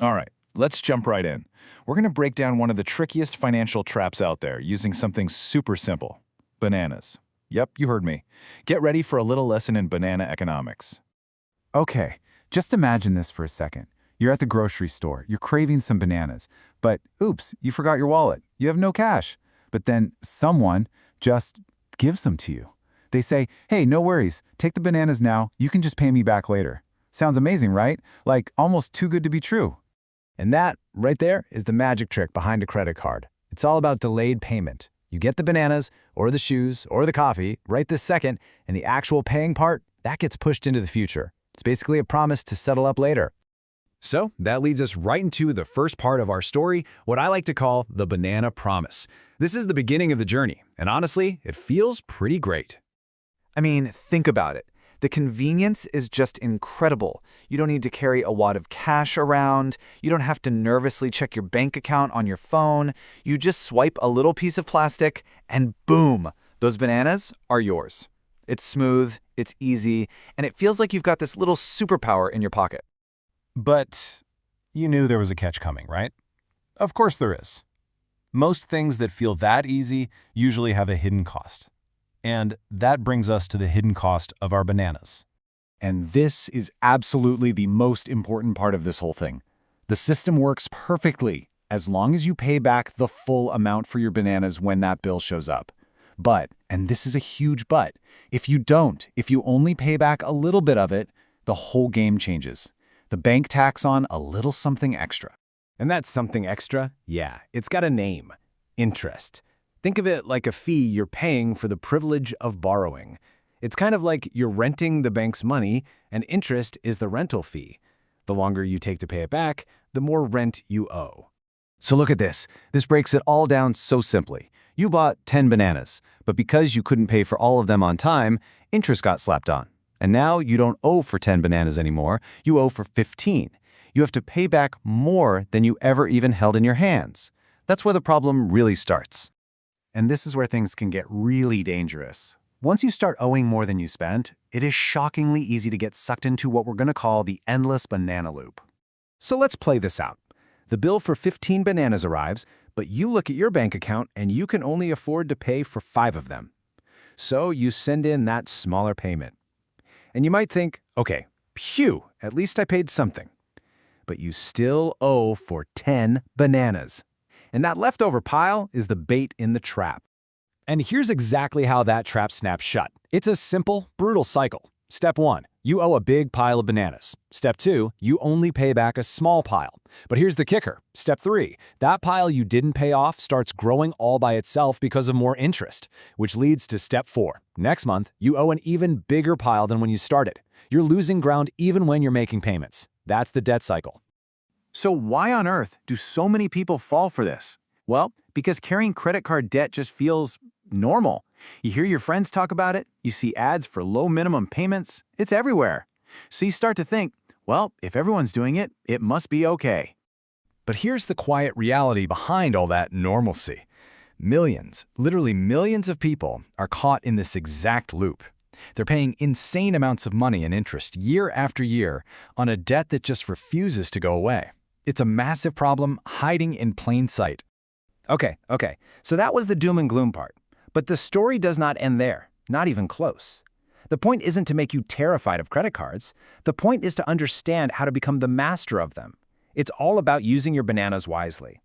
All right, let's jump right in. We're going to break down one of the trickiest financial traps out there using something super simple: bananas. Yep, you heard me. Get ready for a little lesson in banana economics. Okay, just imagine this for a second. You're at the grocery store, you're craving some bananas, but oops, you forgot your wallet. You have no cash. But then someone just gives them to you. They say, hey, no worries, take the bananas now, you can just pay me back later. Sounds amazing, right? Like almost too good to be true. And that, right there, is the magic trick behind a credit card. It's all about delayed payment. You get the bananas, or the shoes, or the coffee right this second, and the actual paying part, that gets pushed into the future. It's basically a promise to settle up later. So that leads us right into the first part of our story, what I like to call the banana promise. This is the beginning of the journey, and honestly, it feels pretty great. I mean, think about it. The convenience is just incredible. You don't need to carry a wad of cash around. You don't have to nervously check your bank account on your phone. You just swipe a little piece of plastic and boom, those bananas are yours. It's smooth, it's easy, and it feels like you've got this little superpower in your pocket. But you knew there was a catch coming, right? Of course there is. Most things that feel that easy usually have a hidden cost. And that brings us to the hidden cost of our bananas. And this is absolutely the most important part of this whole thing. The system works perfectly as long as you pay back the full amount for your bananas when that bill shows up. But, and this is a huge but, if you only pay back a little bit of it, the whole game changes. The bank tacks on a little something extra. And that's something extra? Yeah, it's got a name: interest. Think of it like a fee you're paying for the privilege of borrowing. It's kind of like you're renting the bank's money, and interest is the rental fee. The longer you take to pay it back, the more rent you owe. So look at this. This breaks it all down so simply. You bought 10 bananas, but because you couldn't pay for all of them on time, interest got slapped on. And now you don't owe for 10 bananas anymore, you owe for 15. You have to pay back more than you ever even held in your hands. That's where the problem really starts. And this is where things can get really dangerous. Once you start owing more than you spent, it is shockingly easy to get sucked into what we're going to call the endless banana loop. So let's play this out. The bill for 15 bananas arrives, but you look at your bank account and you can only afford to pay for 5 of them. So you send in that smaller payment. And you might think, okay, phew, at least I paid something. But you still owe for 10 bananas. And that leftover pile is the bait in the trap. And here's exactly how that trap snaps shut. It's a simple, brutal cycle. Step 1, you owe a big pile of bananas. Step 2, you only pay back a small pile. But here's the kicker. Step 3, that pile you didn't pay off starts growing all by itself because of more interest, which leads to Step 4. Next month, you owe an even bigger pile than when you started. You're losing ground even when you're making payments. That's the debt cycle. So why on earth do so many people fall for this? Well, because carrying credit card debt just feels normal. You hear your friends talk about it, you see ads for low minimum payments, it's everywhere. So you start to think, well, if everyone's doing it, it must be okay. But here's the quiet reality behind all that normalcy. Millions, literally millions of people are caught in this exact loop. They're paying insane amounts of money in interest year after year on a debt that just refuses to go away. It's a massive problem hiding in plain sight. Okay, so that was the doom and gloom part. But the story does not end there, not even close. The point isn't to make you terrified of credit cards. The point is to understand how to become the master of them. It's all about using your bananas wisely.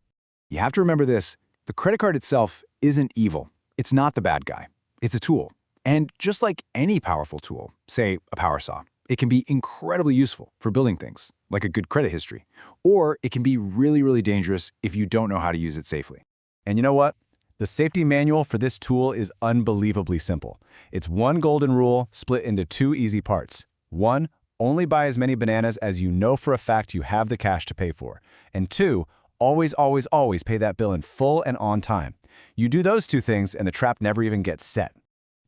You have to remember this: the credit card itself isn't evil. It's not the bad guy. It's a tool. And just like any powerful tool, say a power saw, it can be incredibly useful for building things, like a good credit history. Or it can be really, really dangerous if you don't know how to use it safely. And you know what? The safety manual for this tool is unbelievably simple. It's one golden rule split into 2 easy parts. 1, only buy as many bananas as you know for a fact you have the cash to pay for. And 2, always, always, always pay that bill in full and on time. You do those 2 things and the trap never even gets set.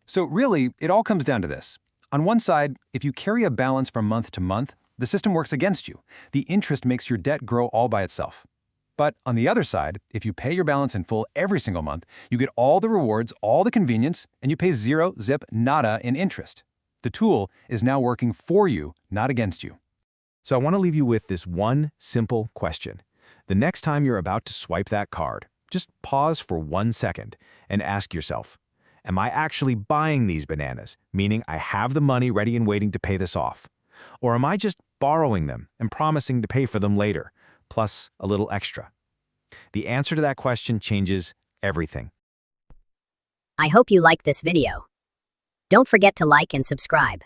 So really, it all comes down to this. On one side, if you carry a balance from month to month, the system works against you. The interest makes your debt grow all by itself. But on the other side, if you pay your balance in full every single month, you get all the rewards, all the convenience, and you pay zero, zip, nada in interest. The tool is now working for you, not against you. So I want to leave you with this one simple question. The next time you're about to swipe that card, just pause for 1 second and ask yourself, am I actually buying these bananas, meaning I have the money ready and waiting to pay this off? Or am I just borrowing them and promising to pay for them later, plus a little extra? The answer to that question changes everything. I hope you liked this video. Don't forget to like and subscribe.